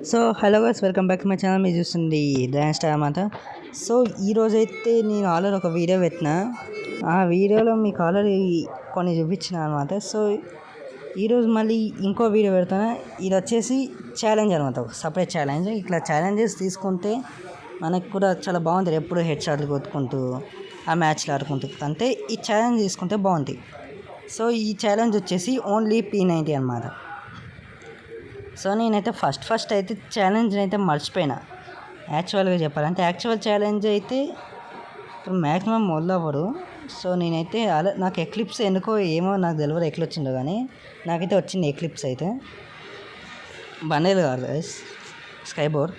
So hello guys, welcome back to my channel. మీరు చూస్తుంది dance star అన్నమాట. So ఈరోజైతే నేను ఆల్రెడీ ఒక వీడియో పెట్టిన. ఆ వీడియోలో మీకు ఆల్రెడీ కొన్ని చూపించిన అనమాట. సో ఈరోజు మళ్ళీ ఇంకో వీడియో పెడతాను. ఇది వచ్చేసి ఛాలెంజ్ అనమాట, ఒక సపరేట్ ఛాలెంజ్. ఇట్లా ఛాలెంజెస్ తీసుకుంటే మనకు కూడా చాలా బాగుంటుంది. ఎప్పుడు హెడ్ షాట్లు కొట్టుకుంటూ ఆ మ్యాచ్లు ఆడుకుంటూ అంటే ఈ ఛాలెంజ్ తీసుకుంటే బాగుంటుంది. సో ఈ ఛాలెంజ్ వచ్చేసి ఓన్లీ P90 అనమాట. సో నేనైతే ఫస్ట్ అయితే ఛాలెంజ్ని అయితే మర్చిపోయినా. యాక్చువల్గా చెప్పాలంటే యాక్చువల్ ఛాలెంజ్ అయితే ఇప్పుడు మ్యాక్సిమం మొదలవ్వరు. సో నేనైతే అలా నాకు ఎక్లిప్స్ ఎందుకో ఏమో నాకు తెలియదు ఎట్లా వచ్చిందో, కానీ నాకైతే వచ్చింది ఎక్లిప్స్ అయితే బండేలు కాదు గైస్, స్కై బోర్డ్.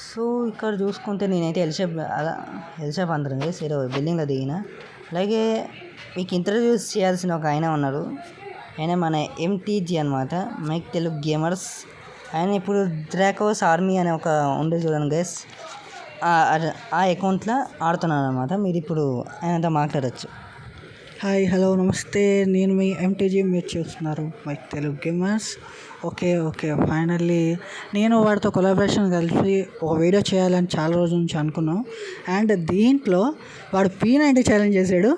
సో ఇక్కడ చూసుకుంటే నేనైతే ఎల్షేప్ అందరం గైస్ ఏదో బిల్డింగ్లో దిగిన. అలాగే మీకు ఇంట్రడ్యూస్ చేయాల్సిన ఒక ఆయన ఉన్నారు. ఆయన మన MTG అనమాట, మైక్ తెలుగు గేమర్స్. ఆయన ఇప్పుడు డ్రాకోస్ ఆర్మీ అనే ఒక ఉండే చూడండి గైస్, ఆ అకౌంట్లో ఆడుతున్నాను అనమాట. మీరు ఇప్పుడు ఆయనతో మాట్లాడచ్చు. హాయ్, హలో, నమస్తే. నేను మీ MTG, మీరు చూస్తున్నారు Mike Telugu gamers. Okay, finally నేను వాడితో కొలాబరేషన్ కలిసి ఒక వీడియో చేయాలని చాలా రోజుల నుంచి అనుకున్నాం. అండ్ దీంట్లో వాడు P90 ఛాలెంజ్ చేశాడు,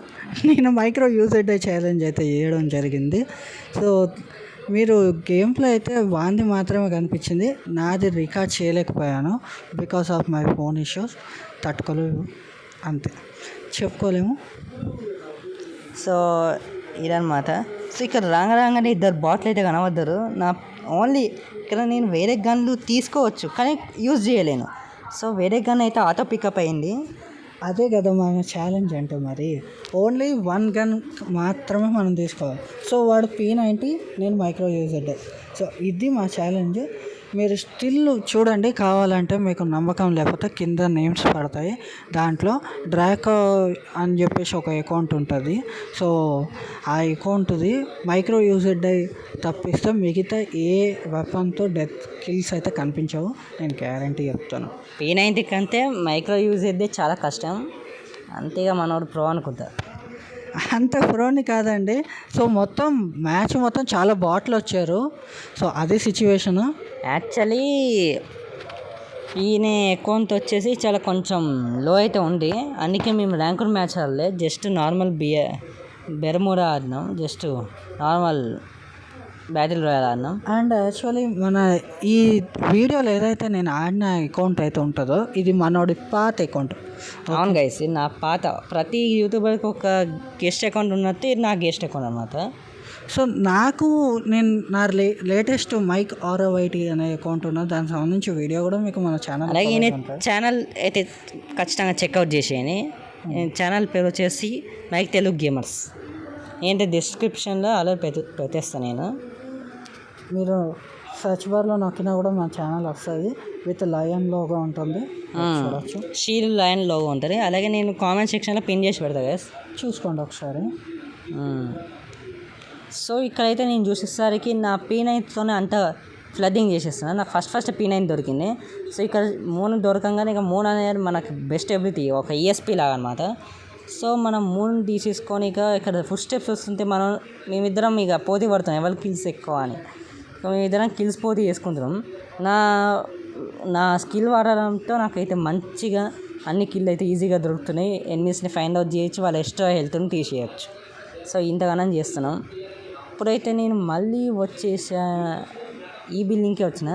నేను మైక్రో యూజెడ్ ఛాలెంజ్ అయితే చేయడం జరిగింది. సో మీరు గేమ్లో అయితే వాంది మాత్రమే కనిపించింది, నాది రికార్డ్ చేయలేకపోయాను because of my phone issues. తట్టుకోలేము, అంతే, చెప్పుకోలేము. సో ఇదనమాట. సో ఇక్కడ రాగానే ఇద్దరు బాట్లు అయితే కనబడ్డారు. నా ఓన్లీ ఇక్కడ నేను వేరే గన్లు తీసుకోవచ్చు కానీ యూజ్ చేయలేను. సో వేరే గన్ అయితే ఆటో పికప్ అయింది. అదే కదా మన ఛాలెంజ్ అంటే, మరి ఓన్లీ వన్ గన్ మాత్రమే మనం తీసుకోవాలి. సో వాడు P90, నేను మైక్రో యూజెడ్. సో ఇది మా ఛాలెంజ్. మీరు స్టిల్ చూడండి, కావాలంటే మీకు నమ్మకం లేకపోతే కింద నేమ్స్ పడతాయి, దాంట్లో డ్రాకో అని చెప్పేసి ఒక అకౌంట్ ఉంటుంది. సో ఆ అకౌంట్ది మైక్రో యూజెడ్ తప్పిస్తే మిగతా ఏ వెపన్తో డెత్ కిల్స్ అయితే కనిపించవు, నేను గ్యారంటీ చెప్తాను. P90 కంటే మైక్రో యూజెడ్ చాలా కష్టం, అంతేగా మనోడు ప్రో అనుకుంటా. అంత ప్రోని కాదండి. సో మొత్తం మ్యాచ్ మొత్తం చాలా బాట్లు వచ్చారు. సో అదే సిచ్యువేషను. యాక్చువల్లీ ఈయన అకౌంట్ వచ్చేసి చాలా కొంచెం లో అయితే ఉంది, అందుకే మేము ర్యాంకుడ్ మ్యాచ్ ఆడలే, జస్ట్ నార్మల్ బెరమూడా ఆడినాం, జస్ట్ నార్మల్ బ్యాటిల్ రాయల్ ఆడినాం. అండ్ యాక్చువల్లీ మన ఈ వీడియోలో ఏదైతే నేను ఆడిన అకౌంట్ అయితే ఉంటుందో ఇది మనోడి పాత అకౌంట్. అవును గైస్, నా పాత ప్రతి యూట్యూబర్కి ఒక గెస్ట్ అకౌంట్ ఉన్నట్టు ఇది నా గెస్ట్ అకౌంట్ అనమాట. సో నేను నా లేటెస్ట్ మైక్ ROYT అనే అకౌంట్ ఉన్నది, దానికి సంబంధించి వీడియో కూడా మీకు మన ఛానల్, అలాగే ఛానల్ అయితే ఖచ్చితంగా చెక్అవుట్ చేసేయని. ఛానల్ పేరు వచ్చేసి మైక్ తెలుగు గేమర్స్. ఏంటంటే డిస్క్రిప్షన్లో అలా పెట్టేస్తాను నేను. మీరు సర్చ్ బార్లో నొక్కినా కూడా మా ఛానల్ వస్తుంది, విత్ లయన్ లోగో ఉంటుంది, చూడొచ్చు. షీల్ లయన్ లోగో ఉంటుంది. అలాగే నేను కామెంట్ సెక్షన్లో పిన్ చేసి పెడతా గైస్, చూసుకోండి ఒకసారి. సో ఇక్కడైతే నేను చూసేసరికి నా P9తోనే అంత ఫ్లడ్డింగ్ చేసేస్తున్నాను. నాకు ఫస్ట్ P9 దొరికింది. సో ఇక్కడ మూన్ దొరకంగానే ఇక మూన్ అనేది మనకు బెస్ట్ ఎబిలిటీ, ఒక ESP లాగా అనమాట. సో మనం మూన్ తీసేసుకొని ఇక ఇక్కడ ఫుడ్ స్టెప్స్ వస్తుంటే మేమిద్దరం ఇక పోటీ పడుతున్నాం ఎవరి కిల్స్ ఎక్కువ అని. సో మేమిద్దరం కిల్స్ పోటీ చేసుకుంటున్నాం. నా స్కిల్ వాడడంతో నాకైతే మంచిగా అన్ని కిల్ అయితే ఈజీగా దొరుకుతున్నాయి. ఎనిమిస్ని ఫైండ్ అవుట్ చేయొచ్చు, వాళ్ళ ఎక్స్ట్రా హెల్త్ని తీసేయచ్చు. సో ఇంతగానం చేస్తున్నాం. ఇప్పుడైతే నేను మళ్ళీ వచ్చేసా ఈ బిల్డింగ్కి వచ్చిన.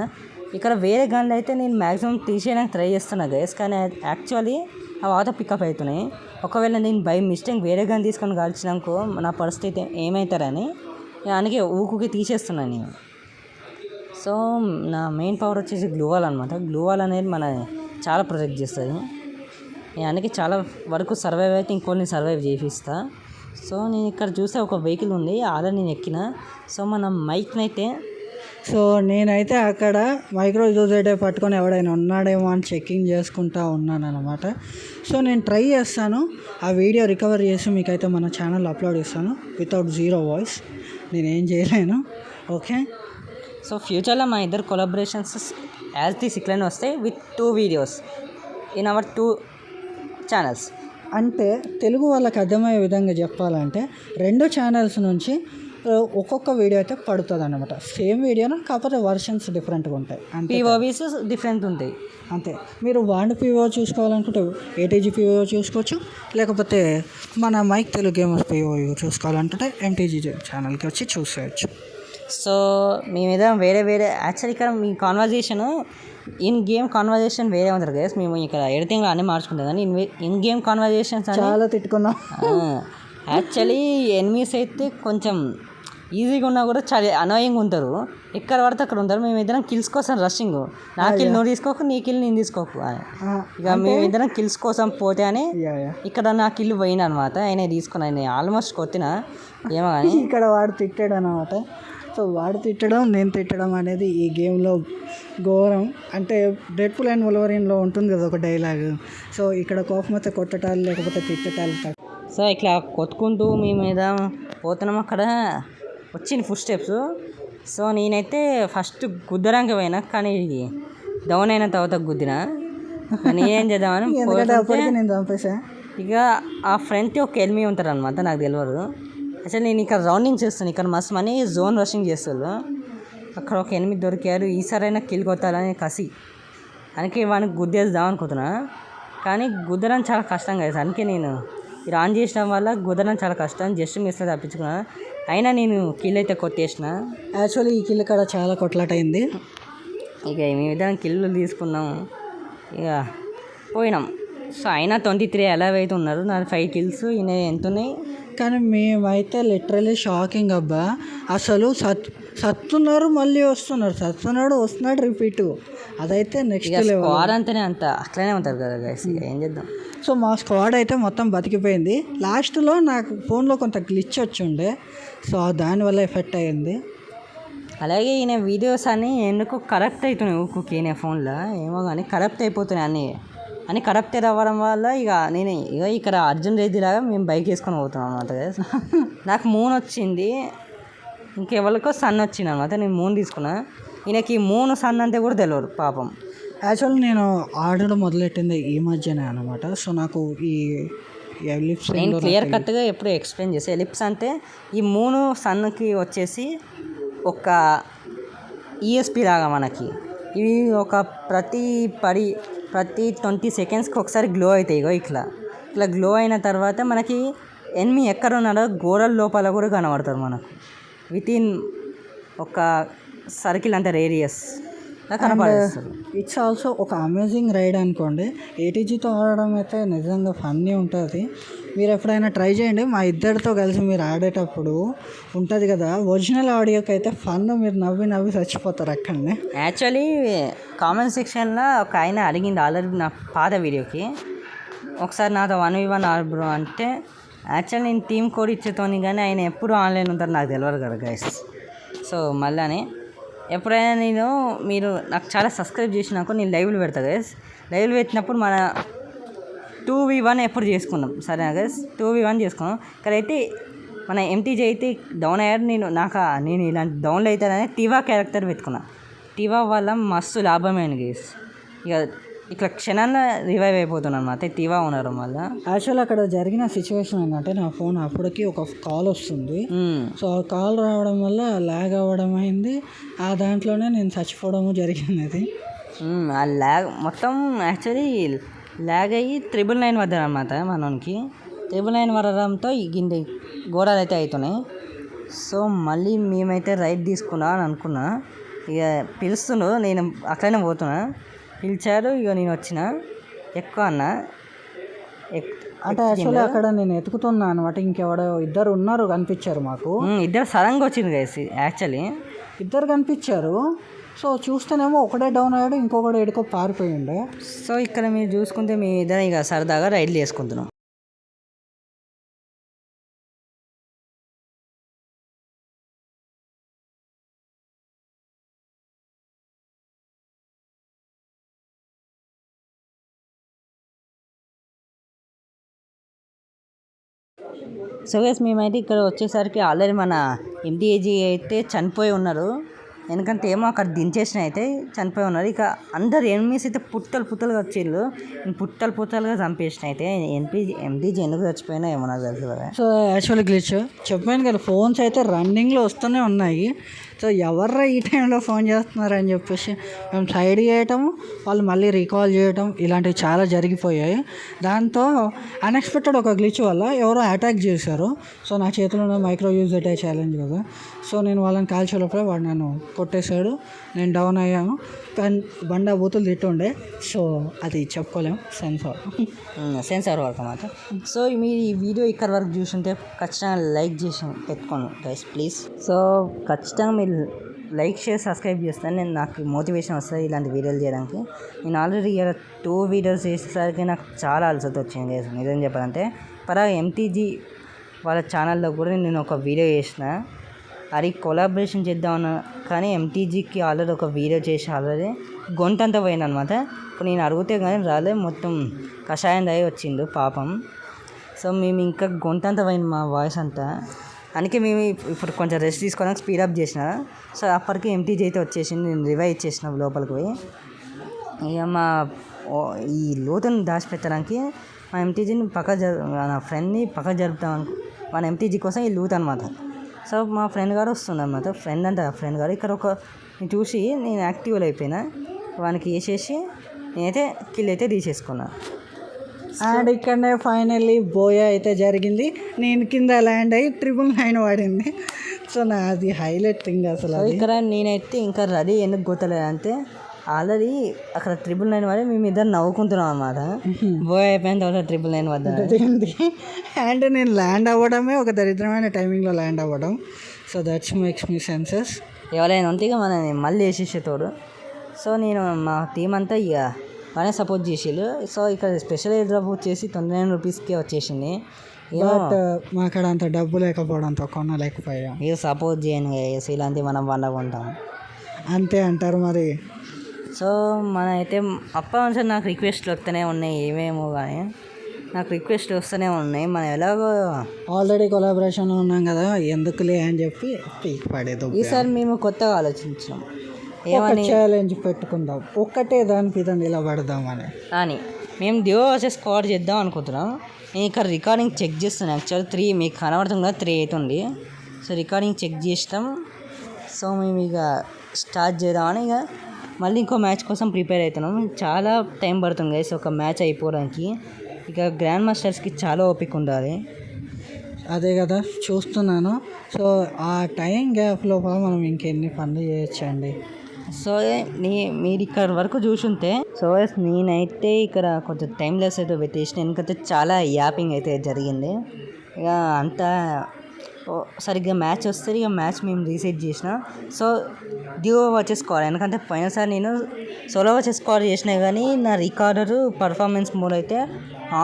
ఇక్కడ వేరే గన్లు అయితే నేను మ్యాక్సిమం తీసేయడానికి ట్రై చేస్తున్నా గైస్, కానీ యాక్చువల్లీ అవి ఆటో పికప్ అవుతున్నాయి. ఒకవేళ నేను బై మిస్టేక్ వేరే గన్ తీసుకొని కాల్చినాకో నా పరిస్థితి ఏమవుతారని అందుకే ఊకుకి తీసేస్తున్నాను నేను. సో నా మెయిన్ పవర్ వచ్చేసి గ్లూవాల్ అనమాట. గ్లూవాల్ అనేది మన చాలా ప్రొటెక్ట్ చేస్తుంది. నేను అందుకే చాలా వరకు సర్వైవ్ అయితే ఇంకోని సర్వైవ్ చేపిస్తా. సో నేను ఇక్కడ చూస్తే ఒక వెహికల్ ఉంది, అలా నేను ఎక్కిన. సో మన మైక్ని అయితే నేనైతే అక్కడ మైక్రో యూజెడ్ పట్టుకొని ఎవడైనా ఉన్నాడేమో అని చెక్కింగ్ చేసుకుంటూ ఉన్నాను అనమాట. సో నేను ట్రై చేస్తాను, ఆ వీడియో రికవర్ చేసి మీకైతే మన ఛానల్ అప్లోడ్ చేస్తాను వితౌట్ జీరో వాయిస్. నేనేం చేయలేను, ఓకే. సో ఫ్యూచర్లో మా ఇద్దరు కొలాబరేషన్స్ యాజ్ ది సిక్లైన్ వస్తాయి with 2 videos in our 2 channels. అంటే తెలుగు వాళ్ళకి అర్థమయ్యే విధంగా చెప్పాలంటే 2 ఛానల్స్ నుంచి ఒక్కొక్క వీడియో అయితే పడుతుంది అనమాట. సేమ్ వీడియోను కాకపోతే వర్షన్స్ డిఫరెంట్గా ఉంటాయి అంతే. పిఓవిస్ డిఫరెంట్ ఉంటాయి అంతే. మీరు వాండ్ పిఓ చూసుకోవాలనుకుంటే ఏటీజీ పిఓ చూసుకోవచ్చు, లేకపోతే మన మైక్ తెలుగు గేమర్స్ పిఓ చూసుకోవాలనుకుంటే ఎంటీజీ ఛానల్కి వచ్చి చూసేయచ్చు. సో మీ మీద వేరే వేరే యాక్చువల్లీ ఇక్కడ మీ కాన్వర్జేషన్ ఇన్ గేమ్ కాన్వర్జేషన్ వేరే ఉంటుంది కదా. మేము ఇక్కడ ఎడిటింగ్లో అన్నీ మార్చుకుంటాం కానీ ఇన్ గేమ్ కాన్వర్జేషన్స్ చాలా తిట్టుకున్నాం. యాక్చువల్లీ ఎనిమీస్ అయితే కొంచెం ఈజీగా ఉన్నా కూడా చాలా అనోయింగ్ ఉంటారు. ఎక్కడ పడితే అక్కడ ఉంటారు. మేమిద్దరం కిల్స్ కోసం రషింగ్, నా కిల్ నువ్వు తీసుకోకు, నీ కిల్ నేను తీసుకోకు. ఇక మేమిద్దరం కిల్స్ కోసం పోతే అని ఇక్కడ నా కిల్ పోయిన అనమాట. ఆయన తీసుకున్నా, నేను ఆల్మోస్ట్ కొట్టిన ఏమో కానీ ఇక్కడ వాడు తిట్టాడు అనమాట. సో వాడు తిట్టడం నేను తిట్టడం అనేది ఈ గేమ్లో ఘోరం. అంటే డెడ్పూల్ అండ్ వోల్వరిన్లో ఉంటుంది కదా ఒక డైలాగ్. సో ఇక్కడ కోపం అయితే కొట్టటాలు లేకపోతే తిట్టటాలు. సో ఇట్లా కొట్టుకుంటూ మీ మీద పోతున్నాం. అక్కడ వచ్చింది ఫుడ్ స్టెప్స్. సో నేనైతే ఫస్ట్ గుద్దడానికి పోయినా కానీ డౌన్ అయిన తర్వాత గుద్దిన. నేనేం చేద్దామని నేను చంపేసా. ఇక ఆ ఫ్రంట్ ఒక ఎనిమీ ఉంటారు అనమాట, నాకు తెలియదు. అసలు నేను ఇక్కడ రౌండింగ్ చేస్తాను. ఇక్కడ మస్తు మనీ జోన్ రషింగ్ చేస్తారు. అక్కడ ఒక ఎనిమిది దొరికారు. ఈసారైనా కిల్ కొట్టాలని కసి అందుకే వానికి గుద్దేద్దాం అనుకుంటున్నా. కానీ గుద్దడం చాలా కష్టం కదా. అందుకే నేను ఇది ఆన్ చేసడం వల్ల గుద్దడం చాలా కష్టం. జస్ట్ మిస్లో తప్పించుకున్నా. అయినా నేను కిల్ అయితే కొట్టేసిన. యాక్చువల్లీ ఈ కిల్ కాడ చాలా కొట్లాట అయింది. ఇక మేమిద్దరం కిల్లు తీసుకున్నాం, ఇక పోయినాం. సో అయినా 23 అలైవ్ అయితే ఉన్నారు. నాది 5 కిల్స్. ఈయన ఎంత ఉన్నాయి. కానీ మేమైతే లిటరలీ షాకింగ్ అబ్బా. అసలు సత్తున్నారు మళ్ళీ వస్తున్నారు, సత్తున్నాడు వస్తున్నాడు రిపీట్. అదైతే నెక్స్ట్ లెవెల్. స్క్వాడ్ అంటేనే అంత అట్లనే ఉంటుంది కదా గైస్. ఏం చేద్దాం. సో మా స్క్వాడ్ అయితే మొత్తం బతికిపోయింది. లాస్ట్లో నాకు ఫోన్లో కొంత గ్లిచ్ వచ్చి ఉండే, సో దానివల్ల ఎఫెక్ట్ అయ్యింది. అలాగే ఈయన వీడియోస్ అన్నీ ఎందుకు కరప్ట్ అవుతున్నాయి ఊరికి ఈయన ఫోన్లో ఏమో కానీ కరప్ట్ అయిపోతున్నాయి అని కరప్ట్ అవ్వడం వల్ల ఇక ఇక్కడ అర్జున్ రెడ్డి లాగా మేము బైక్ వేసుకొని పోతున్నాం అనమాట. నాకు మూన్ వచ్చింది, ఇంకెవరికో సన్ వచ్చింది అనమాట. నేను మూన్ తీసుకున్నా. ఈయనకి మూన్ సన్ అంటే కూడా తెలియదు పాపం. యాక్చువల్లీ నేను ఆడడం మొదలెట్టింది ఈ మధ్యనే అనమాట. సో నాకు ఈ ఎలిప్స్ నేను క్లియర్ కట్గా ఎప్పుడు ఎక్స్ప్లెయిన్ చేసే. ఎలిప్స్ అంటే ఈ మూను సన్కి వచ్చేసి ఒక ఈఎస్పి లాగా మనకి. ఇవి ఒక ప్రతి 20 సెకండ్స్కి ఒకసారి గ్లో అవుతాయి. ఇట్లా గ్లో అయిన తర్వాత మనకి ఎనిమి ఎక్కడ ఉన్నారో గోడల లోపల కూడా కనబడతారు మనకు. వితిన్ ఒక సర్కిల్ అంటే రేడియస్ కనపడేస్తారు. ఇట్స్ ఆల్సో ఒక అమేజింగ్ రైడ్ అనుకోండి. ఏటీజీతో ఆడడం అయితే నిజంగా ఫన్నీ ఉంటుంది. మీరు ఎప్పుడైనా ట్రై చేయండి. మా ఇద్దరితో కలిసి మీరు ఆడేటప్పుడు ఉంటుంది కదా ఒరిజినల్ ఆడియోకి అయితే ఫన్. మీరు నవ్వి చచ్చిపోతారు అక్కడనే. యాక్చువల్లీ కామెంట్ సెక్షన్లో ఒక ఆయన అడిగింది ఆల్రెడీ నా పాత వీడియోకి, ఒకసారి నాతో 1v1 ఆడు బ్రో అంటే. యాక్చువల్లీ నేను టీమ్ కోడ్ ఇచ్చేతోని కానీ ఆయన ఎప్పుడు ఆన్లైన్ ఉంటారు నాకు తెలియదు కదా గైస్. సో మళ్ళీ ఎప్పుడైనా మీరు నాకు చాలా సబ్స్క్రైబ్ చేసినాక నేను లైవ్లు పెడతాను గైస్. లైవ్లు పెట్టినప్పుడు మన 2v1 ఎప్పుడు చేసుకున్నాం సరేనా గైస్. 2v1 చేసుకున్నాం. ఇక్కడైతే మన ఎంటీజీ అయితే డౌన్ అయ్యాడు. నేను ఇలాంటి డౌన్లో అవుతానని టీవా క్యారెక్టర్ పెట్టుకున్నా. టీవా వల్ల మస్తు లాభమైంది గైస్. ఇట్లా క్షణాల్లో రివైవ్ అయిపోతున్నాను అన్నమాట టీవా ఉండడం వల్ల. యాక్చువల్ అక్కడ జరిగిన సిచ్యువేషన్ ఏంటంటే నా ఫోన్ అప్పటికి ఒక కాల్ వస్తుంది. సో ఆ కాల్ రావడం వల్ల ల్యాగ్ అవ్వడం అయింది. ఆ దాంట్లోనే నేను చచ్చిపోవడము జరిగినది. ఆ ల్యాగ్ మొత్తం యాక్చువల్లీ ల్యాగ్ అయ్యి 999 వద్ద అనమాట. మనకి 999 వరడంతో గిండి గోడలు అయితే అవుతున్నాయి. సో మళ్ళీ మేమైతే రైడ్ తీసుకున్నా అని అనుకున్నా. ఇక పిలుస్తుండు, నేను అక్కడనే పోతున్నా. పిలిచారు, ఇక నేను వచ్చిన ఎక్కువ అన్న అంటే యాక్చువల్లీ అక్కడ నేను ఎతుకుతున్నా అనమాట. ఇంకెవడో ఇద్దరు ఉన్నారు కనిపించారు మాకు. ఇద్దరు సడన్గా వచ్చింది గైస్. యాక్చువల్లీ ఇద్దరు కనిపించారు. సో చూస్తేనేమో ఒకడే డౌన్ అయ్యాడు, ఇంకొకటి ఎడుకో పారిపోయిండే. సో ఇక్కడ మీరు చూసుకుంటే మీ ఇద్దరు ఇక సరదాగా రైడ్లు చేసుకుంటున్నాం. సో గైస్ మేమైతే ఇక్కడ వచ్చేసరికి ఆల్రెడీ మన ఎంటీఏజీ అయితే చనిపోయి ఉన్నారు. ఎందుకంటే ఏమో అక్కడ దించేసిన అయితే చనిపోయి ఉన్నారు. ఇక అందరు ఎనిమిస్ అయితే పుట్టలుగా వచ్చిళ్ళు, పుట్టలుగా చంపేసిన అయితే ఎంటీజీ ఎందుకు చచ్చిపోయినా ఏమో నాకు తెలుసు కదా. సో యాక్చువల్లీ గ్లిచ్ చెప్పాను కదా, ఫోన్స్ అయితే రన్నింగ్లో వస్తూనే ఉన్నాయి. సో ఎవర్రా ఈ టైంలో ఫోన్ చేస్తున్నారు అని చెప్పేసి మేము సైడ్ చేయటం, వాళ్ళు మళ్ళీ రీకాల్ చేయటం ఇలాంటివి చాలా జరిగిపోయాయి. దాంతో అన్ఎక్స్పెక్టెడ్ ఒక గ్లిచ్ వల్ల ఎవరో అటాక్ చేశారు. సో నా చేతిలో ఉన్న మైక్రో యూజ్ అటాక్ ఛాలెంజ్ కదా. సో నేను వాళ్ళని కాల్చేలోపే వాడు నన్ను కొట్టేశాడు, నేను డౌన్ అయ్యాను. బండ బూతులు తిట్టుండే. సో అది చెప్పుకోలేము, సెన్సార్ వరకు మాత్రం. సో మీరు ఈ వీడియో ఇక్కడ వరకు చూసుంటే ఖచ్చితంగా లైక్ చేసి పెట్టుకోండి గైస్ ప్లీజ్. సో ఖచ్చితంగా మీరు లైక్ చేసి సబ్స్క్రైబ్ చేస్తాను, నేను నాకు మోటివేషన్ వస్తుంది ఇలాంటి వీడియోలు చేయడానికి. నేను ఆల్రెడీ 2 వీడియోస్ చేసేసరికి నాకు చాలా అలసట వచ్చింది గైస్ నిజం చెప్పాలంటే. ఎంటీజీ వాళ్ళ ఛానల్లో కూడా నేను ఒక వీడియో చేసిన, అది కొలాబరేషన్ చేద్దామన్నా కానీ ఎంటీజీకి ఆల్రెడీ ఒక వీడియో చేసి ఆల్రెడీ గొంతంతా పోయింది అనమాట. ఇప్పుడు నేను అడిగితే కానీ రాలేదు, మొత్తం కషాయం దాయి వచ్చిండు పాపం. సో మేము ఇంకా గొంతంతా పోయింది మా వాయిస్ అంతా, అందుకే మేము ఇప్పుడు కొంచెం రెస్ట్ తీసుకోవడానికి స్పీడప్ చేసిన. సో అప్పటికి ఎంటీజీ అయితే వచ్చేసింది, నేను రివైవ్ ఇచ్చేసిన లోపలికి పోయి. ఇక ఈ లోతుని దాచిపెట్టడానికి మా ఎంటీజీని నా ఫ్రెండ్ని పక్క జరుపుతాం మన ఎంటీజీ కోసం ఈ లూత్ అనమాట. సో మా ఫ్రెండ్ గారు వస్తుందన్నమాట, ఫ్రెండ్ గారు ఇక్కడ చూసి నేను యాక్టివ్లో అయిపోయినా, వానికి వేసేసి నేనైతే కిల్ అయితే తీసేసుకున్నా. అండ్ ఇక్కడనే ఫైనల్లీ బోయా అయితే జరిగింది, నేను కింద ల్యాండ్ అయ్యి 999 వాడింది. సో నాది హైలైట్ థింగ్ అసలు. ఇక్కడ నేనైతే ఇంకా రెడీ ఎందుకు గుర్తలేదు అంటే ఆల్రెడీ అక్కడ 999 వాడి మేము ఇద్దరు నవ్వుకుంటున్నాం అన్నమాట. బోయా అయిపోయిన తర్వాత 999 వద్ద అండ్ నేను ల్యాండ్ అవ్వడమే ఒక దరిద్రమైన టైమింగ్లో ల్యాండ్ అవ్వడం. So that's makes me senses. ఎవరైనా ఉంటే ఇక మనని మళ్ళీ వేసేసేటోడు. సో నేను మా టీం అంతా ఇక బాగానే సపోర్ట్ చేసేళ్ళు. సో ఇక్కడ స్పెషల్ ఎయిర్ డ్రాప్ వచ్చేసి 29 రూపీస్కే వచ్చేసింది. బట్ మా అక్కడ అంత డబ్బు లేకపోవడంతో కొనలేకపోయాం. ఇక సపోర్ట్ చేయండి ఇలాంటి మనం వండుకుంటాం అంతే అంటారు మరి. సో మన అయితే అప్పటి నుంచి నాకు రిక్వెస్ట్లు వస్తూనే ఉన్నాయి, ఏమేమో కానీ నాకు రిక్వెస్ట్ వస్తూనే ఉన్నాయి. మనం ఎలాగో ఆల్రెడీ కొలాబరేషన్లో ఉన్నాం కదా, ఎందుకులే అని చెప్పి పీక్ పడేది. ఈసారి మేము కొత్తగా ఆలోచించాం, ఏమని ఛాలెంజ్ పెట్టుకుందాం, ఒక్కటే దాని మీద నిలబడదామని. కానీ మేము డ్యూయో వర్సెస్ స్క్వాడ్ చేద్దాం అనుకుంటున్నాం. నేను ఇక్కడ రికార్డింగ్ చెక్ చేస్తాను, యాక్చువల్ 3 మీకు కనబడుతుంది కదా, 3 అవుతుంది. సో రికార్డింగ్ చెక్ చేస్తాం. సో మేము ఇక స్టార్ట్ చేద్దామని ఇక మళ్ళీ ఇంకో మ్యాచ్ కోసం ప్రిపేర్ అవుతున్నాం. చాలా టైం పడుతుంది గైస్ ఒక మ్యాచ్ అయిపోవడానికి. ఇక గ్రాండ్ మాస్టర్స్కి చాలా ఓపిక ఉండాలి. అదే కదా చూస్తున్నాను. సో ఆ టైం గ్యాప్ లోపల మనం ఇంకెన్ని పనులు చేయొచ్చండి. సో మీరు ఇక్కడ వరకు చూసుంటే సో నేనైతే ఇక్కడ కొంచెం టైమ్లెస్ అయితే పెట్టేసిన, ఎందుకంటే చాలా యాపింగ్ అయితే జరిగింది. ఇక అంతా సరిగ్గా మ్యాచ్ వస్తే ఇక మ్యాచ్ మేము రీసెట్ చేసిన. సో డ్యూయో వర్సెస్ స్క్వాడ్, ఎందుకంటే పోయినసారి నేను సోలో వర్సెస్ స్క్వాడ్ చేసినా కానీ నా రికార్డరు పర్ఫార్మెన్స్ మోడ్ అయితే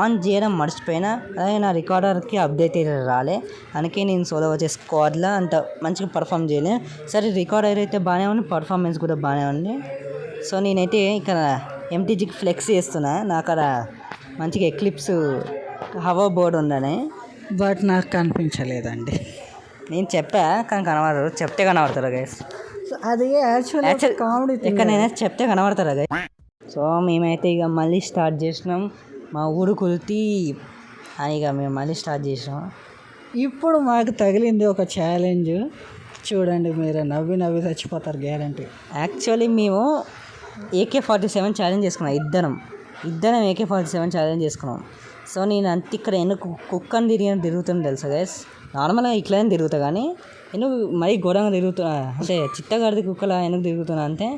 ఆన్ చేయడం మర్చిపోయినా, అలాగే నా రికార్డర్కి అప్డేట్ అయితే రాలే, అందుకే నేను సోలో వర్సెస్ స్క్వాడ్లో అంత మంచిగా పర్ఫామ్ చేయలే. సరే రికార్డర్ అయితే బాగానే ఉంది, పర్ఫార్మెన్స్ కూడా బాగానే ఉంది. సో నేనైతే ఇక్కడ ఎంటీజీకి ఫ్లెక్స్ చేస్తున్నా, నా అక్కడ మంచిగా ఎక్లిప్స్ హవర్ బోర్డ్ ఉందని. బట్ నాకు కనిపించలేదండి. నేను చెప్పా కానీ కనబడరు, చెప్తే కనబడతారు గైస్. అది యాక్చువల్ కామెడీ ఎక్కడైనా చెప్తే కనబడతారు గైస్. సో మేమైతే ఇక మళ్ళీ స్టార్ట్ చేసినాం, మా ఊరు కుర్తి అని ఇక మేము మళ్ళీ స్టార్ట్ చేసినాం. ఇప్పుడు మాకు తగిలింది ఒక ఛాలెంజ్, చూడండి మీరు నవ్వి చచ్చిపోతారు గ్యారంటీ. యాక్చువల్లీ మేము AK-47 ఛాలెంజ్ చేసుకున్నాం, ఇద్దరం AK-47 ఛాలెంజ్ చేసుకున్నాం. సో నేను అంత ఇక్కడ ఎందుకు కుక్కని తిరుగుతుంది తెలుసా గైస్. నార్మల్గా ఇట్లనే తిరుగుతా కానీ ఎందుకు మరీ ఘోరంగా తిరుగుతున్నా అంటే చిత్తగాడిది కుక్కలా ఎందుకు తిరుగుతున్నా అంటే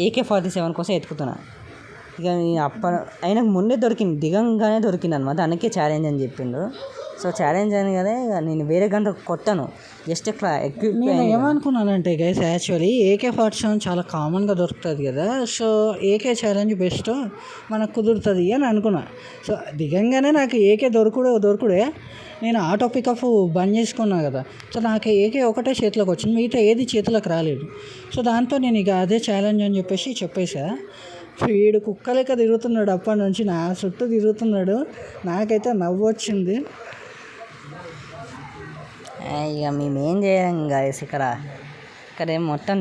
AK-47 కోసం ఎత్తుకుతున్నా. ఇక ఆయనకు ముందే దొరికింది, దిగంగానే దొరికింది అనమాట, అందుకే ఛాలెంజ్ అని చెప్పిండు. సో ఛాలెంజ్ అని కదా నేను వేరే గంట కొట్టాను, జస్ట్ ఇట్లా నేను ఏమనుకున్నానంటే గైస్, యాక్చువల్లీ AK-47 చాలా కామన్గా దొరుకుతుంది కదా, సో AK ఛాలెంజ్ బెస్ట్ మనకు కుదురుతుంది అని అనుకున్నా. సో దిగంగానే నాకు AK దొరుకుడే నేను ఆటో పికప్ బంద్ చేసుకున్నా కదా. సో నాకు AK ఒకటే చేతిలోకి వచ్చింది, మిగతా ఏది చేతిలోకి రాలేదు. సో దాంతో నేను ఇక అదే ఛాలెంజ్ అని చెప్పేసా. వీడు కుక్కలేక తిరుగుతున్నాడు, అప్పటి నుంచి నా చుట్టూ తిరుగుతున్నాడు, నాకైతే నవ్వు వచ్చింది. ఇక మేమేం చేయం గాయస్, ఇక్కడ ఇక్కడ మొత్తం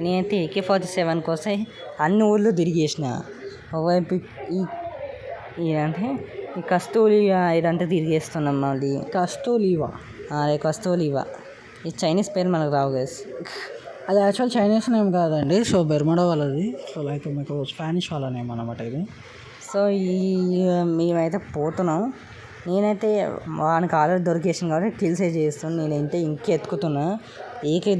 నేనైతే AK-47 కోసం అన్ని ఊళ్ళు తిరిగేసిన. ఒకవైపు అంటే ఈ కస్తూరివా ఇదంతా తిరిగేస్తున్నాం. మళ్ళీ కస్తూరివా ఈ చైనీస్ పేరు మనకు రావు గైస్. అది యాక్చువల్ చైనీస్ నేమ్ కాదండి. సో బెర్ముడా వాళ్ళది. సో లైక్ మీకు స్పానిష్ వాళ్ళ నేమ్ అన్నమాట ఇది. సో మేమైతే పోతున్నాం. నేనైతే వానికి ఆల్రెడీ దొరికేసింది కాబట్టి కిల్సే చేస్తున్నాను. నేనైతే ఎత్తుకుతున్నా.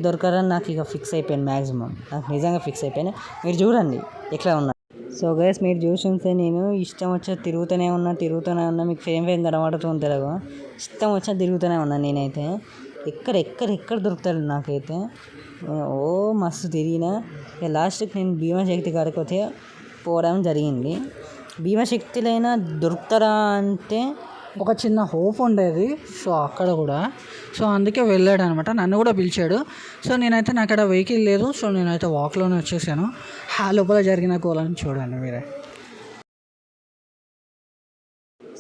దొరకాలని నాకు ఇక ఫిక్స్ అయిపోయాను. మ్యాక్సిమం నాకు నిజంగా ఫిక్స్ అయిపోయాను. మీరు చూడండి ఎట్లా ఉన్నా. సో గైస్ మీరు చూస్తుంటే నేను ఇష్టం వచ్చా తిరుగుతూనే ఉన్నా. మీకు ఫేమ్ కనబడుతూ ఉంటారు. ఇష్టం వచ్చా తిరుగుతూనే ఉన్నాను. నేనైతే ఎక్కడ దొరుకుతాడు నాకైతే. మస్తు తిరిగిన. ఇక లాస్ట్కి నేను భీమాశక్తి కాడికి వచ్చి పోవడం జరిగింది. భీమాశక్తిలో అయినా దొరుకుతారా అంటే ఒక చిన్న హోప్ ఉండేది. సో అక్కడ కూడా సో అందుకే వెళ్ళాడు అనమాట. నన్ను కూడా పిలిచాడు. సో నేనైతే నాకు అక్కడ వెహికల్ లేదు. సో నేనైతే వాక్లోనే వచ్చేసాను. లోపల జరిగిన గోలని చూడండి మీరే.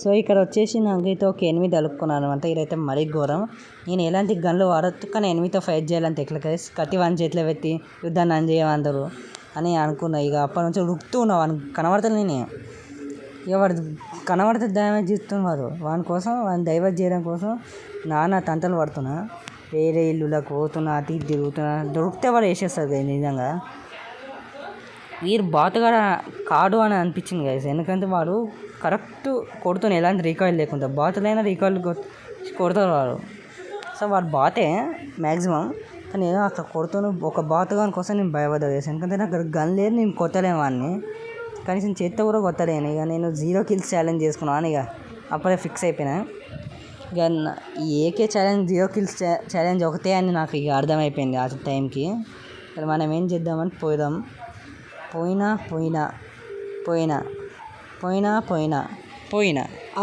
సో ఇక్కడ వచ్చేసి నాకైతే ఒక 8 అలుపుకున్నాను అనమాట. ఇదైతే మరీ ఘోరం. నేను ఎలాంటి గన్లు వాడొద్దు, కానీ 8తో ఫైట్ చేయాలంటే ఎట్లా గైస్. కత్తి వాని చేతిలో పెట్టి యుద్ధాన్ని అందరు అని అనుకున్నా. ఇక అప్పటి నుంచి ఉరుకుతూ ఉన్నా. వానికి కనబడతాను నేను. ఇక వాడు కనబడితే డ్యామేజ్ చేస్తున్నారు. వాని డైవర్ట్ చేయడం కోసం నానా తంటలు పడుతున్నా. వేరే ఇల్లులకు పోతున్నా, అతి తిరుగుతున్నా. దొరికితే వాడు వేసేస్తారు కదా. నిజంగా వీరు బాతుగాడ కాడు అని అనిపించింది గైస్. ఎందుకంటే వాడు కరెక్ట్ కొడుతున్న ఎలాంటి రీకాయిల్ లేకుండా బాతులైనా రీకాయిల్ కొడతారు వాడు. సో వాడు బాతే మ్యాక్సిమం. కానీ ఏదో అక్కడ కొడుతున్న ఒక బాతుగాని కోసం నేను భయపడ్డా గైస్. ఎందుకంటే నాకు గన్ లేదు, నేను కొట్టలేము వాడిని. కనీసం చేత్తో కూడా కొట్టలేను. ఇక నేను 0 kills ఛాలెంజ్ చేసుకున్నాను. ఇక అప్పుడే ఫిక్స్ అయిపోయినా. ఇక ఈ AK ఛాలెంజ్ 0 kills ఛాలెంజ్ ఒకటే అని నాకు ఇక అర్థమైపోయింది ఆ టైంకి. మనం ఏం చేద్దామని పోయినా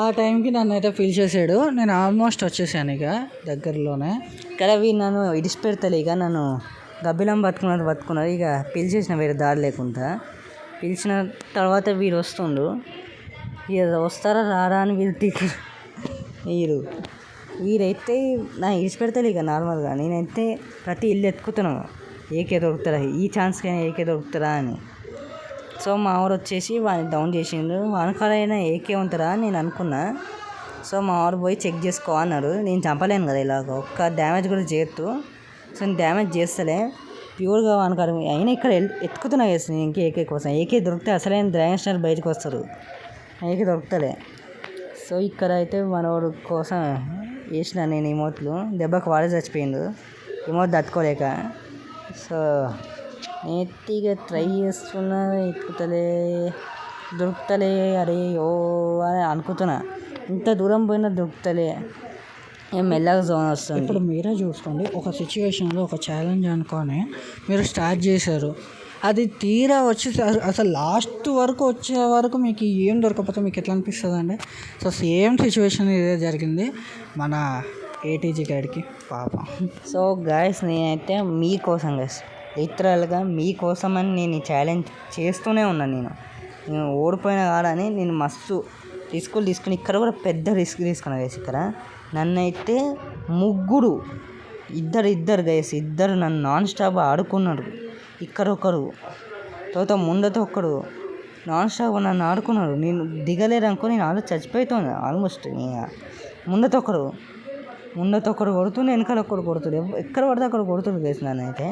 ఆ టైంకి నన్ను అయితే పిలిచేసాడు. నేను ఆల్మోస్ట్ వచ్చేసాను ఇక దగ్గరలోనే. ఇక్కడ వీడు నన్ను ఇడిచిపెడతలే. ఇక నన్ను గబ్బిలం పట్టుకున్నారు. ఇక పిలిచేసిన వేరే దారి లేకుండా. పిలిచిన తర్వాత వీరు వస్తుండు. ఇక వస్తారా రారా అని వీరైతే నా ఇడిచిపెడతలే. ఇక నార్మల్గా నేనైతే ప్రతి ఇల్లు ఎత్తుకుతున్నాను. AK దొరుకుతారా, ఈ ఛాన్స్కి AK దొరుకుతారా అని. సో మా ఊరు వచ్చేసి వాడిని డౌన్ చేసిండు. వానకాలైనా AK ఉంటారా అని నేను అనుకున్నా. సో మా ఊరు పోయి చెక్ చేసుకో అన్నాడు. నేను చంపలేను కదా ఇలాగ ఒక్క డ్యామేజ్ కూడా చేయొద్దు. సో నేను డ్యామేజ్ చేస్తలే ప్యూర్గా వానకాలం అయినా ఇక్కడ ఎత్తుకుతున్నా చేస్తాను. నేను AK కోసం AK దొరికితే అసలైన డ్రాగన్ స్టార్ బయటకు వస్తారు. AK దొరుకుతలే. సో ఇక్కడ అయితే మనోడు కోసం వేసిన నేను ఇమోట్లు. దెబ్బకు వాడే చచ్చిపోయిండు. ఇమోట్ తట్టుకోలేక. సో నేతిగా ట్రై చేస్తున్నా, దొరుకుతలే అరే అని అనుకుంటున్నా. ఇంత దూరం పోయినా దొరుకుతలే. మెల్లగా జోన్ వస్తుంది. ఇప్పుడు మీరే చూసుకోండి. ఒక సిచ్యువేషన్లో ఒక ఛాలెంజ్ అనుకొని మీరు స్టార్ట్ చేశారు. అది తీరా వచ్చేసారు అసలు లాస్ట్ వరకు వచ్చే వరకు మీకు ఏం దొరకకపోతే మీకు ఎట్లా అనిపిస్తుంది అండి. సో సేమ్ సిచ్యువేషన్ ఇదే జరిగింది మన ATG గైడ్కి పాపం. సో గైస్ నేనైతే మీకోసం గైస్ లిటరల్గా మీకోసమని నేను ఈ ఛాలెంజ్ చేస్తూనే ఉన్నాను. నేను ఓడిపోయినా కాదని నేను మస్తు తీసుకుని ఇక్కడ కూడా పెద్ద రిస్క్ తీసుకున్నాను గైస్. ఇక్కడ నన్నైతే ఇద్దరు గైస్ నన్ను నాన్ స్టాప్ ఆడుకున్నారు. ఇక్కడ ఒకరు తర్వాత ముందతో ఒకడు నాన్ స్టాప్ నన్ను ఆడుకున్నారు. నేను దిగలేరు అనుకో నేను ఆల్రెడీ చచ్చిపోతాను ఆల్మోస్ట్. ముందతో ఒకడు కొడుతుండే, వెనకాల ఒకడు కొడుతుండే. ఎక్కడ పడితే అక్కడ కొడుతుంది గైస్. నన్నైతే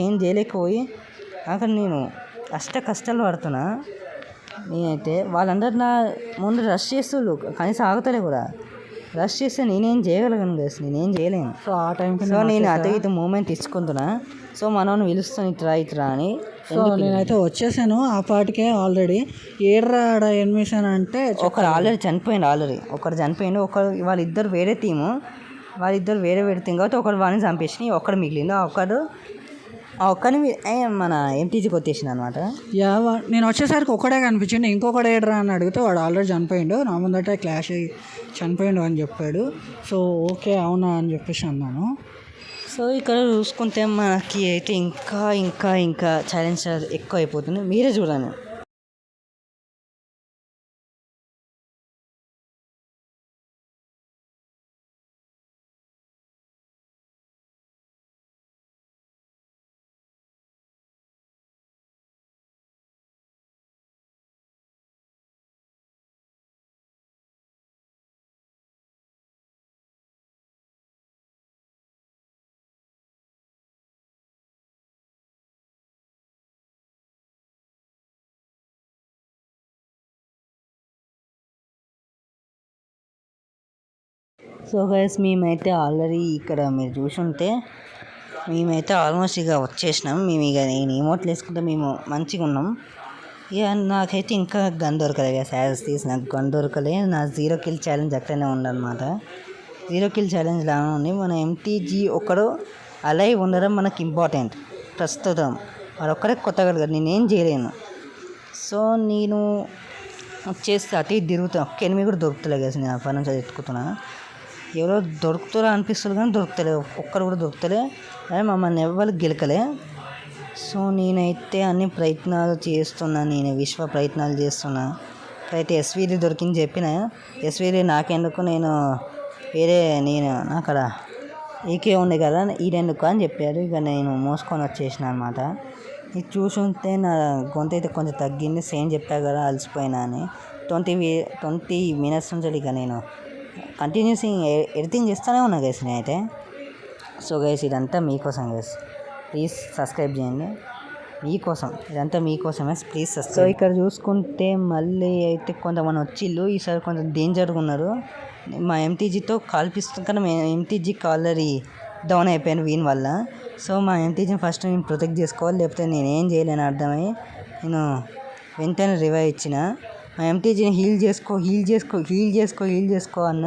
ఏం చేయలేకపోయి అక్కడ నేను కష్టాలు పడుతున్నా. నేనైతే వాళ్ళందరూ నా ముందు రష్ చేస్తుళ్ళు, కనీసం ఆగుతలే కూడా. రష్ చేస్తే నేనేం చేయగలను గైస్, నేనేం చేయలేను. సో ఆ టైంకి నేను అటు ఇటు మూమెంట్ తీసుకుంటున్నా. సో మనం పిలుస్తాను ఇట్రా అని. సో నేనైతే వచ్చేసాను ఆ పాటికే. ఆల్రెడీ ఏడ్రా ఆడ ఎన్మిషన్ అంటే ఒకరు ఆల్రెడీ చనిపోయిండు. ఒకరు చనిపోయిండు. వాళ్ళిద్దరు వేరే టీము. వేరే టీం కాబట్టి ఒకరు వాడిని చంపేసి ఒక్కడు మిగిలిండు. ఆ ఒక్కడిని మన MTGకి వచ్చేసింది అనమాట. నేను వచ్చేసరికి ఒక్కడే కనిపించిండు. ఇంకొకడు ఏడ్రా అని అడిగితే వాడు ఆల్రెడీ చనిపోయిండు. నా ముందట క్లాష్ అయ్యి చనిపోయిండు అని చెప్పాడు. సో ఓకే అవునా అని చెప్పేసి అన్నాను. సో ఇక్కడ చూసుకుంటే మనకి అయితే ఇంకా ఛాలెంజ్ ఎక్కువ అయిపోతుంది. మీరే చూడండి. సో గైస్ మేమైతే ఆల్రెడీ ఇక్కడ మీరు చూసుంటే మేమైతే ఆల్మోస్ట్ ఇక వచ్చేసినాం. మేము ఇక నేను ఇమోట్లు వేసుకుంటే మేము మంచిగా ఉన్నాం. ఇక నాకైతే ఇంకా గన్ దొరకలే గైస్. యాజ్ తీసి నాకు గన్ దొరకలే. నా 0 కిల్ ఛాలెంజ్ అక్కడనే ఉందన్నమాట. 0 కిల్ ఛాలెంజ్ లాగా ఉంది. మన ఎంటీజీ ఒకడు అలైవ్ ఉండడం మనకి ఇంపార్టెంట్ ప్రస్తుతం. వాడు ఒక్కడే కొత్తగా కదా, నేనేం చేయలేను. సో నేను చేస్తే అటు ఇటు తిరుగుతాను. ఒక్క ఎనిమిది కూడా దొరుకుతలే కదా, నేను అప్పటి నుంచి అది ఎత్తుకుతున్నా. ఎవరో దొరుకుతారో అనిపిస్తుంది కానీ దొరుకుతలే, ఒక్కరు కూడా దొరుకుతలే. అదే మమ్మల్ని ఎవరు గెలకలే. సో నేనైతే అన్ని ప్రయత్నాలు చేస్తున్నా, నేను విశ్వ ప్రయత్నాలు చేస్తున్నా. అయితే ఎస్వీడి దొరికింది చెప్పిన. ఎస్వీడి నాకెందుకు, నేను అక్కడ ఈకే ఉంది కదా ఈడెందుకు అని చెప్పారు. ఇక నేను మోసుకొని వచ్చేసిన అనమాట. ఇది చూసుంటే నా గొంతు అయితే కొంచెం తగ్గింది. సేమ్ చెప్పా కదా అలసిపోయినా అని. 20 మినిట్స్ నుంచి ఇక నేను కంటిన్యూస్ ఎడిటింగ్ చేస్తూనే ఉన్నా గైస్ నేనైతే. సో గైస్ ఇదంతా మీకోసం గైస్, ప్లీజ్ సబ్స్క్రైబ్ చేయండి. మీకోసం ఇదంతా మీకోసమే, ప్లీజ్ సబ్స్క్రైబ్. సో ఇక్కడ చూసుకుంటే మళ్ళీ అయితే కొంతమంది వచ్చిళ్ళు. ఈసారి కొంచెం డేంజర్గా ఉన్నారు. మా ఎంటీజీతో కాల్పిస్తుంది కానీ మేము ఎంటీజీ ఆల్రెడీ డౌన్ అయిపోయాను వీన్ వల్ల. సో మా ఎంటీజీని ఫస్ట్ నేను ప్రొటెక్ట్ చేసుకోవాలి, లేకపోతే నేను ఏం చేయలేని అర్థమై నేను వెంటనే రివైవ్ ఇచ్చిన. మా ఎంటీజీని హీల్ చేసుకో అన్న.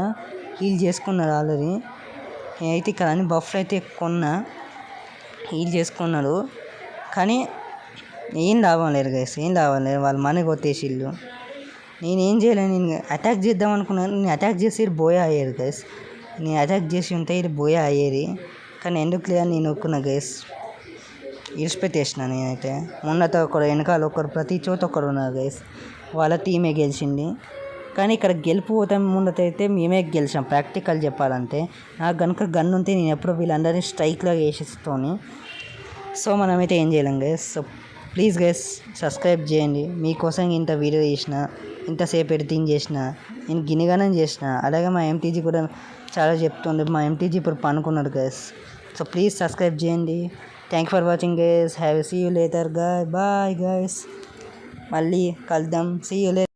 హీల్ చేసుకున్నారు ఆల్రెడీ. నేనైతే ఇక్కడ అన్ని బఫ్లు అయితే కొన్నా, హీల్ చేసుకున్నాడు. కానీ ఏం లాభం లేదు గైస్, వాళ్ళు మనీ కొట్టేసిళ్ళు. నేనేం చేయలేను. నేను అటాక్ చేద్దాం అనుకున్నాను. నేను అటాక్ చేసి బోయా అయ్యేది గైస్. నేను అటాక్ చేసి ఉంటే ఇది బోయా అయ్యేది. కానీ ఎందుకు లేదా నేను ఒప్పుకున్నా గైస్, ఇడిచిపెట్టేసిన నేనైతే. ముందట ఒకరు, వెనకాల ఒకరు, ప్రతి చోట ఒకరు ఉన్నారు గైస్. వాళ్ళ టీమే గెలిచింది. కానీ ఇక్కడ గెలుపు పోతాం ముందటైతే మేమే గెలిచాం ప్రాక్టికల్ చెప్పాలంటే. నాకు కనుక గన్ ఉంటే నేను ఎప్పుడో వీళ్ళందరినీ స్ట్రైక్లో వేసేస్తోని. సో మనమైతే ఏం చేయలేం guys. So please guys subscribe చేయండి. మీకోసం ఇంత వీడియో చేసిన, ఇంతసేపు ఎడిటింగ్ చేసిన, నేను గినిగానం చేసిన. అలాగే మా ఎంటీజీ కూడా చాలా చెప్తుండే. మా ఎంటీజీ ఇప్పుడు పనుకున్నాడు గైస్. సో ప్లీజ్ సబ్స్క్రైబ్ చేయండి. Thank you for watching guys. Have see you later bye guys. మళ్ళీ కలుద్దాం. See you later.